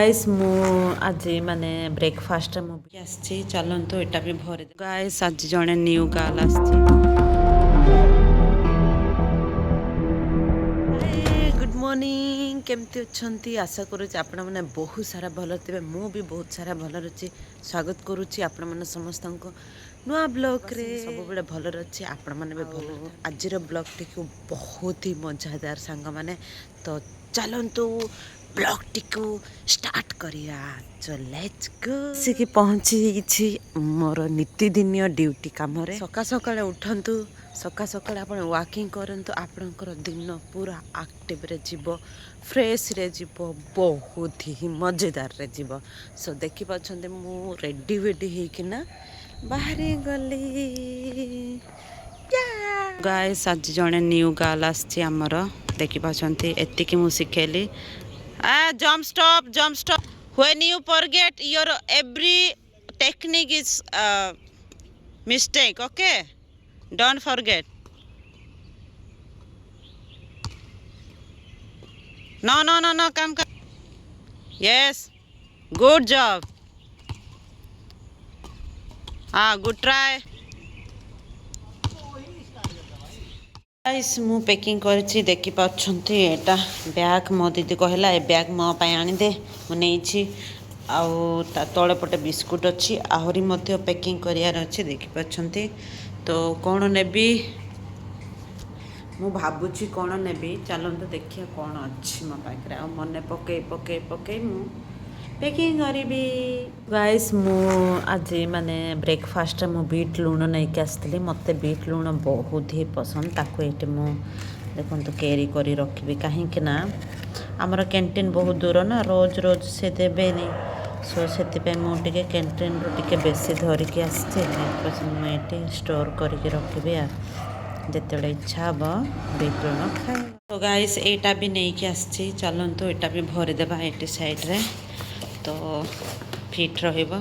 Guys मु आज माने ब्रेकफास्ट मु आसी चलतु एटा भी भरे गाइस आज जड़े न्यू गर्ल आसी गुड मॉर्निंग केमती अच्छी आशा करुच्ची आपण मैंने बहुत सारा भल थे मु भी बहुत सारा भल अच्छी स्वागत करुच्ची आपण मैंने समस्त नुआ ब्लॉग रे सब बड़े भल अच्छी आपण मैंने भी भल आज ब्लॉग टी बहुत ही मजादार सांग मैंने तो चलतु ब्लॉग टी को स्टार्ट करिया चो लेट्स गो सिकी पहुंची मोर नितिदिनिय ड्यूटी काम रे सका सकाळे उठंतु सका सकाळे आपण वॉकिंग करंतु आपणकर दिन पूरा एक्टिव रे जीवो फ्रेश रे जीवो बहुत ही मजेदार रे जीवो सो देखि पाछंते मु रेडी वेडी हेकिना बाहरी गली गाइस आज जने न्यू गर्ल आछि हमर देखि पाछंते एतिकी मु सिखेली jump stop when you forget your every technique is mistake, okay, don't forget. No, come, yes, good job, good try. Guys मु पैकिंग करछि देखि पाछंती एटा बैग मो दीदी कहला ए बैग मो पय आनी दे मु नेछि आउ ता तळे पटे बिस्कुट अछि आहुरी मध्ये पैकिंग करियार अछि देखि पाछंती तो कोन नेबी मु भाबुछि कोन नेबी चलंतु देखिया कोन अछि मो पाखरे आ मने पके मु पैकिंग करिबी गाइस मु आज माने ब्रेकफास्ट मु बीट लूण नहीं के आसली मते बीट लूण बहुत ही पसंद ताको एटे मु देखन तो कैरी करी रखबी काहे कि ना हमर कैंटीन बहुत दूर ना रोज रोज से देबे नहीं सो सेति पे मु टिके कैंटीन रो टिके बेसी धरि के आछे पसंद मु एटे स्टोर करी के रखबी आ जेतेले इच्छा हबो बीट लूण खाए तो गाइस एटा भी नहीं के आछे चलंतु एटा भी भरे देबा एटे साइड रे तो फिट रहिबो।